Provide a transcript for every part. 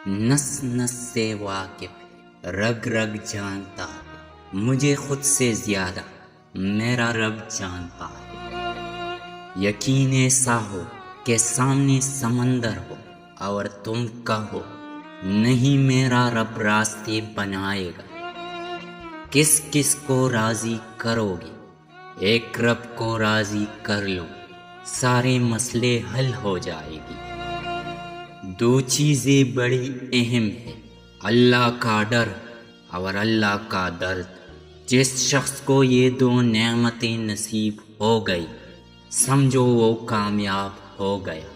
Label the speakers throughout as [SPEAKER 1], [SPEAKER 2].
[SPEAKER 1] نس نس سے واقف رگ رگ جانتا ہے، مجھے خود سے زیادہ میرا رب جانتا ہے۔ یقین ایسا ہو کہ سامنے سمندر ہو اور تم کہو نہیں میرا رب راستے بنائے گا۔ کس کس کو راضی کرو گے؟ ایک رب کو راضی کر لو، سارے مسئلے حل ہو جائے گی۔ دو چیزیں بڑی اہم ہیں، اللہ کا ڈر اور اللہ کا درد۔ جس شخص کو یہ دو نعمتیں نصیب ہو گئی سمجھو وہ کامیاب ہو گیا۔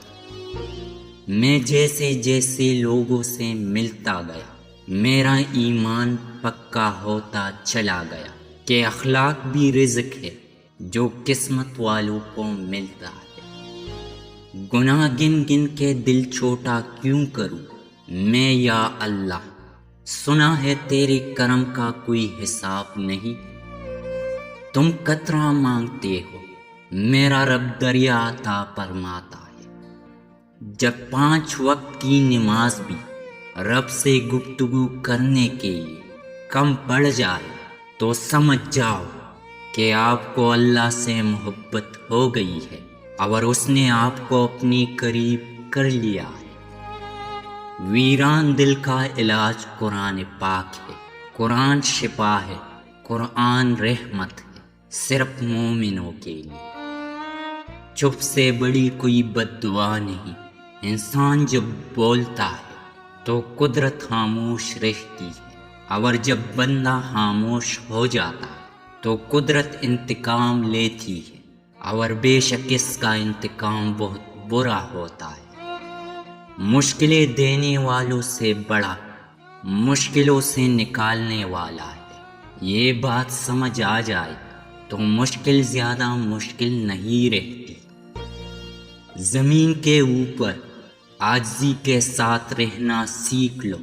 [SPEAKER 1] میں جیسے جیسے لوگوں سے ملتا گیا میرا ایمان پکا ہوتا چلا گیا کہ اخلاق بھی رزق ہے جو قسمت والوں کو ملتا ہے۔ گناہ گن گن کے دل چھوٹا کیوں کروں میں یا اللہ، سنا ہے تیرے کرم کا کوئی حساب نہیں۔ تم قطرہ مانگتے ہو میرا رب دریا عطا فرماتا ہے۔ جب 5 وقت کی نماز بھی رب سے گفتگو کرنے کے لیے کم پڑ جائے تو سمجھ جاؤ کہ آپ کو اللہ سے محبت ہو گئی ہے اور اس نے آپ کو اپنے قریب کر لیا ہے۔ ویران دل کا علاج قرآن پاک ہے، قرآن شفا ہے، قرآن رحمت ہے صرف مومنوں کے لیے۔ چپ سے بڑی کوئی بد دعا نہیں، انسان جب بولتا ہے تو قدرت خاموش رہتی ہے اور جب بندہ خاموش ہو جاتا ہے تو قدرت انتقام لیتی ہے اور بے شک اس کا انتقام بہت برا ہوتا ہے۔ مشکلیں دینے والوں سے بڑا مشکلوں سے نکالنے والا ہے۔ یہ بات سمجھ آ جائے تو مشکل زیادہ مشکل نہیں رہتی۔ زمین کے اوپر عاجزی کے ساتھ رہنا سیکھ لو،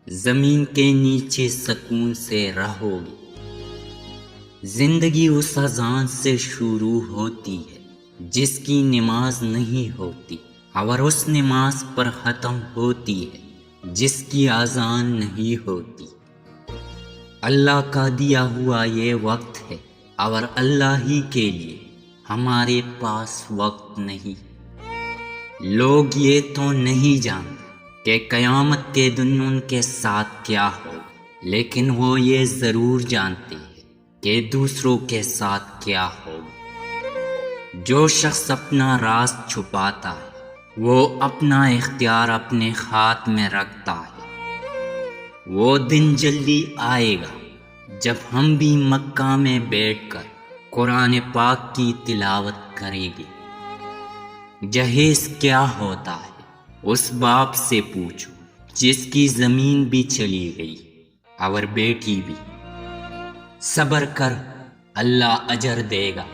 [SPEAKER 1] زمین کے نیچے سکون سے رہو گے۔ زندگی اس اذان سے شروع ہوتی ہے جس کی نماز نہیں ہوتی اور اس نماز پر ختم ہوتی ہے جس کی اذان نہیں ہوتی۔ اللہ کا دیا ہوا یہ وقت ہے اور اللہ ہی کے لیے ہمارے پاس وقت نہیں۔ لوگ یہ تو نہیں جانتے کہ قیامت کے دن ان کے ساتھ کیا ہوگا، لیکن وہ یہ ضرور جانتے ہیں کہ دوسروں کے ساتھ کیا ہوگا۔ جو شخص اپنا راز چھپاتا ہے وہ اپنا اختیار اپنے ہاتھ میں رکھتا ہے۔ وہ دن جلدی آئے گا جب ہم بھی مکہ میں بیٹھ کر قرآن پاک کی تلاوت کریں گے۔ جہیز کیا ہوتا ہے اس باپ سے پوچھو جس کی زمین بھی چلی گئی اور بیٹی بھی۔ صبر کر اللہ اجر دے گا۔